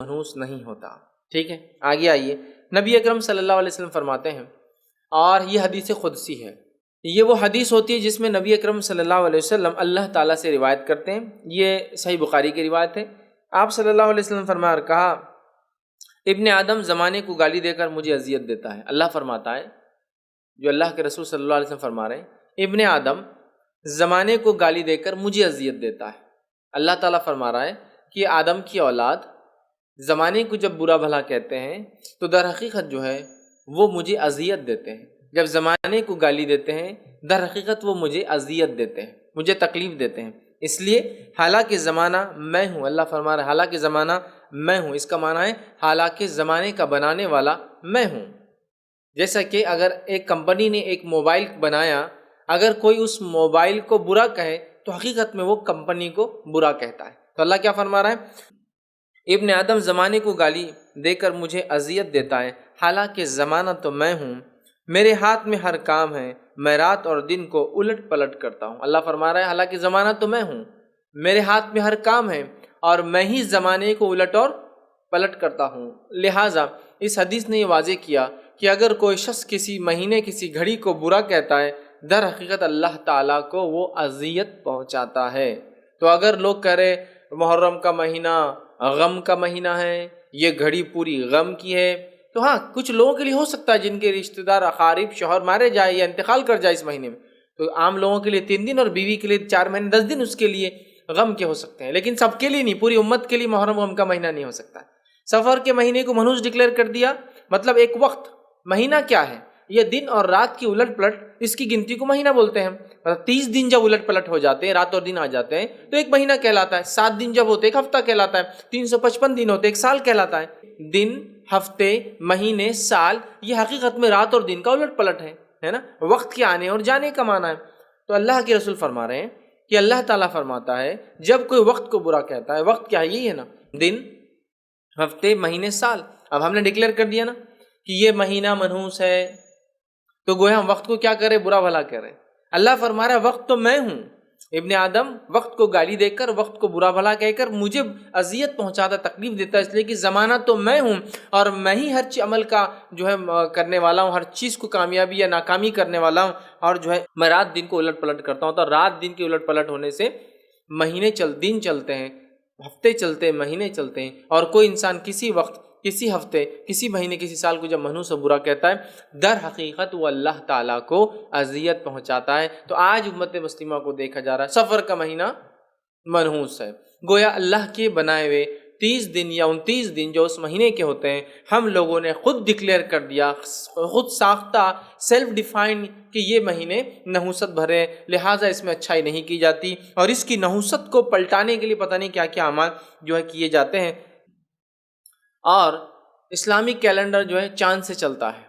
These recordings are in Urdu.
منحوس نہیں ہوتا۔ ٹھیک ہے، آگے آئیے، نبی اکرم صلی اللہ علیہ وسلم فرماتے ہیں، اور یہ حدیث قدسی ہے، یہ وہ حدیث ہوتی ہے جس میں نبی اکرم صلی اللہ علیہ وسلم اللہ تعالیٰ سے روایت کرتے ہیں۔ یہ صحیح بخاری کی روایت ہے۔ آپ صلی اللہ علیہ وسلم فرمایا اور کہا، ابن آدم زمانے کو گالی دے کر مجھے اذیت دیتا ہے۔ اللہ فرماتا ہے، جو اللہ کے رسول صلی اللہ علیہ وسلم فرما رہے ہیں، ابن آدم زمانے کو گالی دے کر مجھے اذیت دیتا ہے۔ اللہ تعالیٰ فرما رہا ہے کہ آدم کی اولاد زمانے کو جب برا بھلا کہتے ہیں تو در حقیقت جو ہے وہ مجھے اذیت دیتے ہیں۔ جب زمانے کو گالی دیتے ہیں در حقیقت وہ مجھے اذیت دیتے ہیں، مجھے تکلیف دیتے ہیں۔ اس لیے حالانکہ زمانہ میں ہوں، اللہ فرما رہا ہے حالانکہ زمانہ میں ہوں، اس کا معنی ہے حالانکہ زمانے کا بنانے والا میں ہوں۔ جیسا کہ اگر ایک کمپنی نے ایک موبائل بنایا، اگر کوئی اس موبائل کو برا کہے تو حقیقت میں وہ کمپنی کو برا کہتا ہے۔ تو اللہ کیا فرما رہا ہے، ابن آدم زمانے کو گالی دے کر مجھے اذیت دیتا ہے، حالانکہ زمانہ تو میں ہوں، میرے ہاتھ میں ہر کام ہے، میں رات اور دن کو الٹ پلٹ کرتا ہوں۔ اللہ فرما رہا ہے حالانکہ زمانہ تو میں ہوں، میرے ہاتھ میں ہر کام ہے اور میں ہی زمانے کو الٹ اور پلٹ کرتا ہوں۔ لہٰذا اس حدیث نے یہ واضح کیا کہ اگر کوئی شخص کسی مہینے کسی گھڑی کو برا کہتا ہے، در حقیقت اللہ تعالیٰ کو وہ اذیت پہنچاتا ہے۔ تو اگر لوگ کہہ رہے محرم کا مہینہ غم کا مہینہ ہے، یہ گھڑی پوری غم کی ہے، تو ہاں کچھ لوگوں کے لیے ہو سکتا ہے جن کے رشتہ دار اقارب شوہر مارے جائے یا انتقال کر جائے اس مہینے میں، تو عام لوگوں کے لیے 3 دن اور بیوی کے لیے 4 مہینے 10 دن اس کے لیے غم کے ہو سکتے ہیں، لیکن سب کے لیے نہیں، پوری امت کے لیے محرم غم کا مہینہ نہیں ہو سکتا۔ سفر کے مہینے کو منحوس ڈکلیئر کر دیا، مطلب ایک وقت، مہینہ کیا ہے، یہ دن اور رات کی الٹ پلٹ، اس کی گنتی کو مہینہ بولتے ہیں۔ 30 دن جب الٹ پلٹ ہو جاتے ہیں، رات اور دن آ جاتے ہیں تو ایک مہینہ کہلاتا ہے۔ 7 دن جب ہوتے ایک ہفتہ کہلاتا ہے۔ 355 دن ہوتے ایک سال کہلاتا ہے۔ دن، ہفتے، مہینے، سال، یہ حقیقت میں رات اور دن کا الٹ پلٹ ہے نا، وقت کے آنے اور جانے کا معنی ہے۔ تو اللہ کے رسول فرما رہے ہیں کہ اللہ تعالیٰ فرماتا ہے جب کوئی وقت کو برا کہتا ہے، وقت کیا ہے، یہی ہے نا، دن، ہفتے، مہینے، سال۔ اب ہم نے ڈکلیئر کر دیا نا کہ یہ مہینہ منحوس ہے، تو گویا ہم وقت کو کیا کریں، برا بھلا کریں۔ اللہ فرما رہا ہے وقت تو میں ہوں، ابن آدم وقت کو گالی دے کر، وقت کو برا بھلا کہہ کر مجھے اذیت پہنچاتا، تکلیف دیتا ہے، اس لیے کہ زمانہ تو میں ہوں اور میں ہی ہر عمل کا جو ہے کرنے والا ہوں، ہر چیز کو کامیابی یا ناکامی کرنے والا ہوں، اور جو ہے میں رات دن کو الٹ پلٹ کرتا ہوں۔ تو رات دن کے الٹ پلٹ ہونے سے مہینے دن چلتے ہیں، ہفتے چلتے ہیں، مہینے چلتے ہیں، اور کوئی انسان کسی وقت، کسی ہفتے، کسی مہینے، کسی سال کو جب منحوس و برا کہتا ہے، در حقیقت وہ اللہ تعالیٰ کو اذیت پہنچاتا ہے۔ تو آج امت مسلمہ کو دیکھا جا رہا ہے سفر کا مہینہ منحوس ہے، گویا اللہ کے بنائے ہوئے 30 دن یا 29 دن جو اس مہینے کے ہوتے ہیں، ہم لوگوں نے خود ڈکلیئر کر دیا، خود ساختہ، سیلف ڈیفائن کہ یہ مہینے نحوست بھرے ہیں، لہٰذا اس میں اچھائی نہیں کی جاتی، اور اس کی نحوست کو پلٹانے کے لیے پتہ نہیں کیا کیا اعمال جو ہے کیے جاتے ہیں۔ اور اسلامک کیلنڈر جو ہے چاند سے چلتا ہے،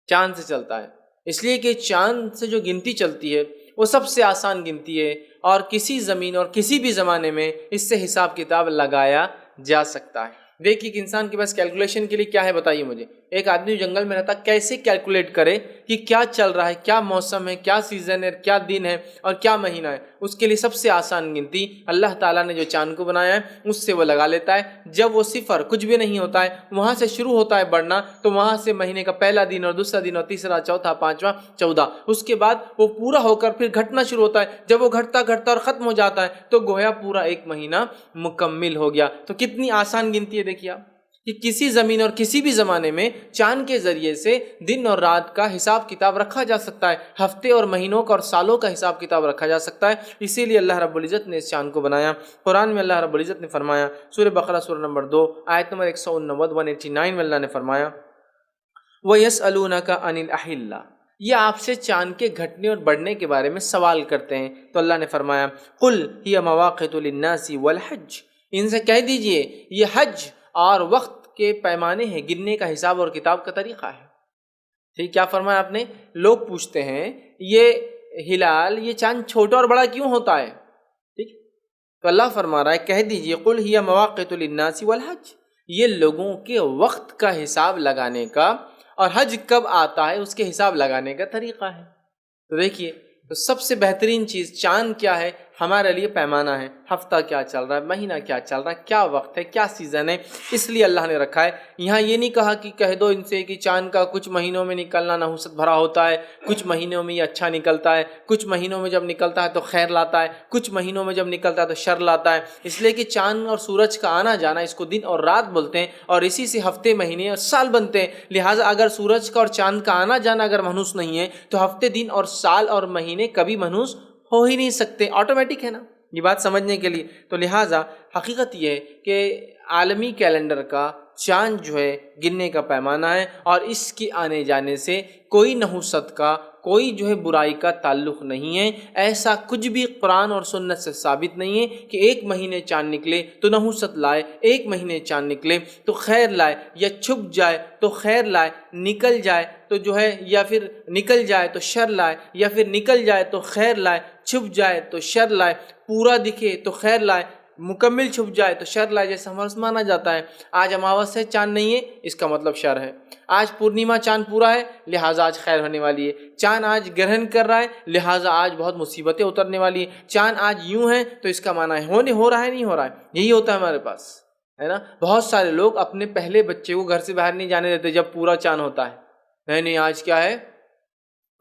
چاند سے چلتا ہے، اس لیے کہ چاند سے جو گنتی چلتی ہے وہ سب سے آسان گنتی ہے، اور کسی زمین اور کسی بھی زمانے میں اس سے حساب کتاب لگایا جا سکتا ہے۔ دیکھیے کہ انسان کے پاس کیلکولیشن کے لیے کیا ہے، بتائیے مجھے، ایک آدمی جنگل میں رہتا کیسے کیلکولیٹ کرے کہ کیا چل رہا ہے، کیا موسم ہے، کیا سیزن ہے، کیا دن ہے اور کیا مہینہ ہے۔ اس کے لیے سب سے آسان گنتی اللہ تعالیٰ نے جو چاند کو بنایا ہے اس سے وہ لگا لیتا ہے۔ جب وہ صفر کچھ بھی نہیں ہوتا ہے، وہاں سے شروع ہوتا ہے بڑھنا، تو وہاں سے مہینے کا پہلا دن اور دوسرا دن اور تیسرا، چوتھا، پانچواں، 14، اس کے بعد وہ پورا ہو کر پھر گھٹنا شروع ہوتا ہے۔ جب وہ گھٹتا گھٹتا اور ختم ہو جاتا ہے تو گویا پورا ایک مہینہ مکمل ہو گیا۔ تو کتنی آسان گنتی ہے، دیکھیے آپ کہ کسی زمین اور کسی بھی زمانے میں چاند کے ذریعے سے دن اور رات کا حساب کتاب رکھا جا سکتا ہے، ہفتے اور مہینوں کا اور سالوں کا حساب کتاب رکھا جا سکتا ہے۔ اسی لیے اللہ رب العزت نے اس چاند کو بنایا۔ قرآن میں اللہ رب العزت نے فرمایا، سورہ بقرہ سورہ نمبر 2 آیت نمبر 189 میں اللہ نے فرمایا، وَيَسْأَلُونَكَ عَنِ الْأَحِلَّةِ، یہ آپ سے چاند کے گھٹنے اور بڑھنے کے بارے میں سوال کرتے ہیں۔ تو اللہ نے فرمایا، قُلْ هِيَ مَوَاقِتُ لِلنَّاسِ وَالْحَجِّ، ان سے کہہ دیجئے یہ حج اور وقت کے پیمانے ہیں، گننے کا حساب اور کتاب کا طریقہ ہے۔ ٹھیک، کیا فرمایا آپ نے؟ لوگ پوچھتے ہیں یہ ہلال، یہ چاند چھوٹا اور بڑا کیوں ہوتا ہے؟ ٹھیک، تو اللہ فرما رہا ہے کہہ دیجئے قُلْ هِيَ مَوَاقِتُ لِلنَّاسِ وَالْحَجِّ، یہ لوگوں کے وقت کا حساب لگانے کا اور حج کب آتا ہے اس کے حساب لگانے کا طریقہ ہے۔ تو دیکھیے، تو سب سے بہترین چیز چاند کیا ہے؟ ہمارے لیے پیمانہ ہے، ہفتہ کیا چل رہا ہے، مہینہ کیا چل رہا ہے، کیا وقت ہے، کیا سیزن ہے، اس لیے اللہ نے رکھا ہے۔ یہاں یہ نہیں کہا کہ کہہ دو ان سے کہ چاند کا کچھ مہینوں میں نکلنا نحوست بھرا ہوتا ہے، کچھ مہینوں میں یہ اچھا نکلتا ہے، کچھ مہینوں میں جب نکلتا ہے تو خیر لاتا ہے، کچھ مہینوں میں جب نکلتا ہے تو شر لاتا ہے، اس لیے کہ چاند اور سورج کا آنا جانا اس کو دن اور رات بولتے ہیں، اور اسی سے ہفتے، مہینے اور سال بنتے ہیں۔ لہٰذا اگر سورج کا اور چاند کا آنا جانا اگر منحوس نہیں ہے تو ہفتے، دن اور سال اور مہینے کبھی منحوس ہو ہی نہیں سکتے، آٹومیٹک ہے نا یہ بات سمجھنے کے لیے۔ تو لہٰذا حقیقت یہ ہے کہ عالمی کیلنڈر کا چاند جو ہے گننے کا پیمانہ ہے، اور اس کے آنے جانے سے کوئی نحوست کا، کوئی جو ہے برائی کا تعلق نہیں ہے۔ ایسا کچھ بھی قرآن اور سنت سے ثابت نہیں ہے کہ ایک مہینے چاند نکلے تو نحوست لائے، ایک مہینے چاند نکلے تو خیر لائے، یا چھپ جائے تو خیر لائے، نکل جائے تو جو ہے، یا پھر نکل جائے تو شر لائے، یا پھر نکل جائے تو خیر لائے، چھپ جائے تو شر لائے، پورا دکھے تو خیر لائے، مکمل چھپ جائے تو شر لائے، جیسے ہمارے مانا جاتا ہے۔ آج اماوس ہے، چاند نہیں ہے، اس کا مطلب شر ہے۔ آج پورنیما چاند پورا ہے، لہٰذا آج خیر ہونے والی ہے۔ چاند آج گرہن کر رہا ہے، لہٰذا آج بہت مصیبتیں اترنے والی ہیں۔ چاند آج یوں ہے تو اس کا معنی ہے ہو رہا ہے، نہیں ہو رہا ہے، یہی ہوتا ہے ہمارے پاس، ہے نا۔ بہت سارے لوگ اپنے پہلے بچے کو گھر سے باہر نہیں جانے دیتے جب پورا چاند ہوتا ہے، نہیں آج کیا ہے،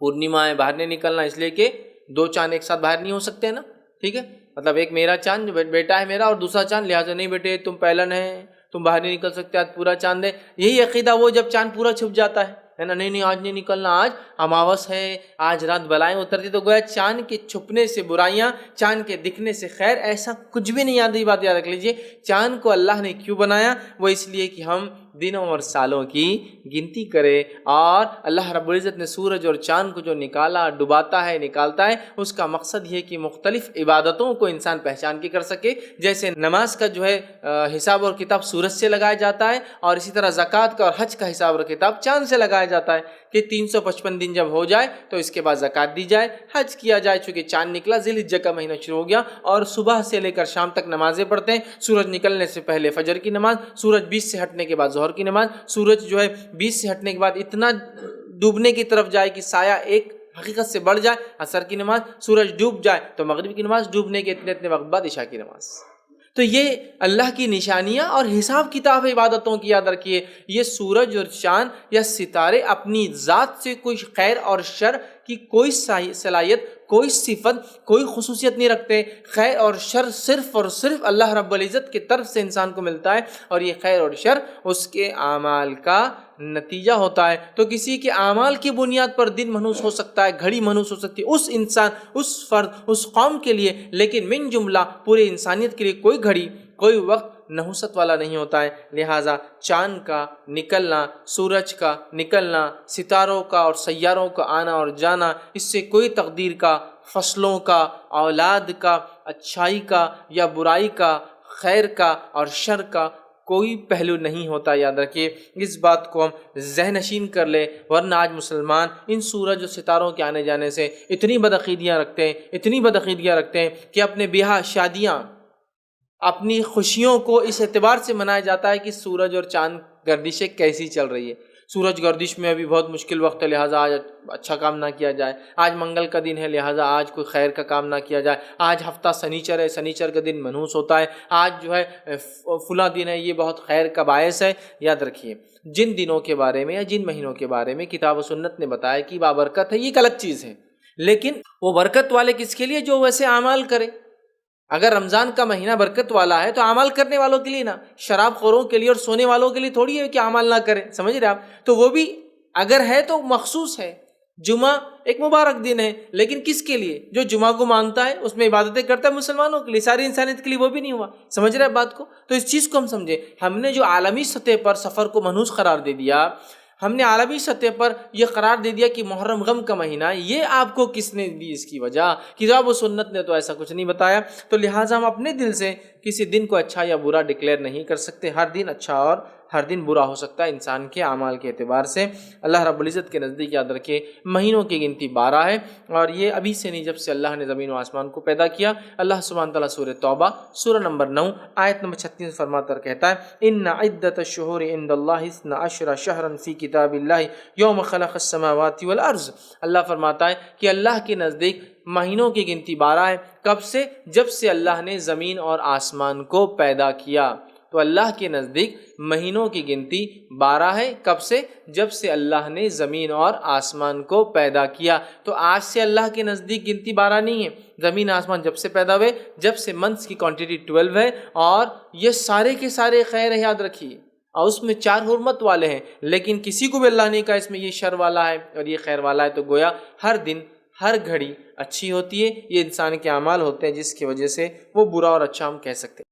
پورنیما ہے، باہر نہیں نکلنا، اس لیے کہ دو چاند ایک ساتھ باہر نہیں ہو سکتے نا، ٹھیک ہے۔ مطلب ایک میرا چاند جو بیٹا ہے میرا، اور دوسرا چاند، لہٰذا نہیں بیٹے تم پہلن ہے، تم باہر نہیں نکل سکتے، آج پورا چاند ہے۔ یہی عقیدہ وہ جب چاند پورا چھپ جاتا ہے نا، نہیں آج نہیں نکلنا، آج اماوس ہے، آج رات بلائیں اترتی، تو گویا چاند کے چھپنے سے برائیاں، چاند کے دکھنے سے خیر، ایسا کچھ بھی نہیں۔ یاد یہ بات یاد رکھ لیجئے، چاند کو اللہ نے کیوں بنایا؟ وہ اس لیے کہ ہم دنوں اور سالوں کی گنتی کرے، اور اللہ رب العزت نے سورج اور چاند کو جو نکالا، ڈباتا ہے، نکالتا ہے، اس کا مقصد یہ کہ مختلف عبادتوں کو انسان پہچان کے کر سکے۔ جیسے نماز کا جو ہے حساب اور کتاب سورج سے لگایا جاتا ہے، اور اسی طرح زکوٰۃ کا اور حج کا حساب اور کتاب چاند سے لگایا جاتا ہے کہ 355 دن جب ہو جائے تو اس کے بعد زکوٰۃ دی جائے، حج کیا جائے، چونکہ چاند نکلا، ذی الحجہ کا مہینہ شروع ہو گیا، اور صبح سے لے کر شام تک نمازیں پڑھتے ہیں۔ سورج نکلنے سے پہلے فجر کی نماز، سورج 20 سے ہٹنے کے بعد ظہر کی نماز، سورج جو ہے 20 سے ہٹنے کے بعد اتنا ڈوبنے کی طرف جائے کہ سایہ ایک حقیقت سے بڑھ جائے، عصر کی نماز، سورج ڈوب جائے تو مغرب کی نماز، ڈوبنے کے اتنے وقت بعد عشاء کی نماز۔ تو یہ اللہ کی نشانیاں اور حساب کتاب عبادتوں کی یاد رکھیے۔ یہ سورج اور چاند یا ستارے اپنی ذات سے کوئی خیر اور شر کی کوئی صلاحیت، کوئی صفت، کوئی خصوصیت نہیں رکھتے۔ خیر اور شر صرف اور صرف اللہ رب العزت کی طرف سے انسان کو ملتا ہے، اور یہ خیر اور شر اس کے اعمال کا نتیجہ ہوتا ہے۔ تو کسی کے اعمال کی بنیاد پر دن منحوس ہو سکتا ہے، گھڑی منحوس ہو سکتی ہے، اس انسان، اس فرد، اس قوم کے لیے، لیکن من جملہ پورے انسانیت کے لیے کوئی گھڑی، کوئی وقت نحوست والا نہیں ہوتا ہے۔ لہٰذا چاند کا نکلنا، سورج کا نکلنا، ستاروں کا اور سیاروں کا آنا اور جانا، اس سے کوئی تقدیر کا، فصلوں کا، اولاد کا، اچھائی کا یا برائی کا، خیر کا اور شر کا کوئی پہلو نہیں ہوتا۔ یاد رکھیے، اس بات کو ہم ذہن نشین کر لیں، ورنہ آج مسلمان ان سورج اور ستاروں کے آنے جانے سے اتنی بدعقیدیاں رکھتے ہیں کہ اپنے بیاہ شادیاں، اپنی خوشیوں کو اس اعتبار سے منایا جاتا ہے کہ سورج اور چاند گردشیں کیسی چل رہی ہے۔ سورج گردش میں ابھی بہت مشکل وقت ہے، لہٰذا آج اچھا کام نہ کیا جائے۔ آج منگل کا دن ہے، لہٰذا آج کوئی خیر کا کام نہ کیا جائے۔ آج ہفتہ سنیچر ہے، سنیچر کا دن منحوس ہوتا ہے۔ آج جو ہے فلاں دن ہے، یہ بہت خیر کا باعث ہے۔ یاد رکھیے، جن دنوں کے بارے میں یا جن مہینوں کے بارے میں کتاب و سنت نے بتایا کہ بابرکت ہے، یہ ایک الگ چیز ہے، لیکن وہ برکت والے کس کے لیے؟ جو ویسے اعمال کرے۔ اگر رمضان کا مہینہ برکت والا ہے تو اعمال کرنے والوں کے لیے نا، شراب خوروں کے لیے اور سونے والوں کے لیے تھوڑی ہے کہ اعمال نہ کریں، سمجھ رہے آپ؟ تو وہ بھی اگر ہے تو مخصوص ہے۔ جمعہ ایک مبارک دن ہے، لیکن کس کے لیے؟ جو جمعہ کو مانتا ہے، اس میں عبادتیں کرتا ہے، مسلمانوں کے لیے، ساری انسانیت کے لیے وہ بھی نہیں ہوا۔ سمجھ رہے ہیں بات کو؟ تو اس چیز کو ہم سمجھیں۔ ہم نے جو عالمی سطح پر سفر کو منحوس قرار دے دیا، ہم نے عالمی سطح پر یہ قرار دے دیا کہ محرم غم کا مہینہ، یہ آپ کو کس نے دی اس کی وجہ؟ کتاب و سنت نے تو ایسا کچھ نہیں بتایا۔ تو لہٰذا ہم اپنے دل سے کسی دن کو اچھا یا برا ڈکلیئر نہیں کر سکتے۔ ہر دن اچھا اور ہر دن برا ہو سکتا ہے انسان کے اعمال کے اعتبار سے۔ اللہ رب العزت کے نزدیک یاد رکھے، مہینوں کی گنتی 12 ہے، اور یہ ابھی سے نہیں، جب سے اللہ نے زمین و آسمان کو پیدا کیا۔ اللہ سبحانہ تعالیٰ سورہ توبہ سورہ نمبر 9 آیت نمبر 36 فرماتا کہتا ہے، ان عدۃ الشہور عند اللہ 12 شہرا فی کتاب اللہ یوم خلق السماوات والارض۔ اللہ فرماتا ہے کہ اللہ کے نزدیک مہینوں کی گنتی 12 ہے۔ کب سے؟ جب سے اللہ نے زمین اور آسمان کو پیدا کیا۔ تو اللہ کے نزدیک مہینوں کی گنتی 12 ہے۔ کب سے؟ جب سے اللہ نے زمین اور آسمان کو پیدا کیا۔ تو آج سے اللہ کے نزدیک گنتی 12 نہیں ہے، زمین آسمان جب سے پیدا ہوئے، جب سے منتھس کی کوانٹٹی 12 ہے، اور یہ سارے کے سارے خیر ہے، یاد رکھیے، اور اس میں 4 حرمت والے ہیں، لیکن کسی کو بھی اللہ نے کہا اس میں یہ شر والا ہے اور یہ خیر والا ہے، تو گویا ہر دن ہر گھڑی اچھی ہوتی ہے۔ یہ انسان کے اعمال ہوتے ہیں جس کی وجہ سے وہ برا اور اچھا ہم کہہ سکتے ہیں۔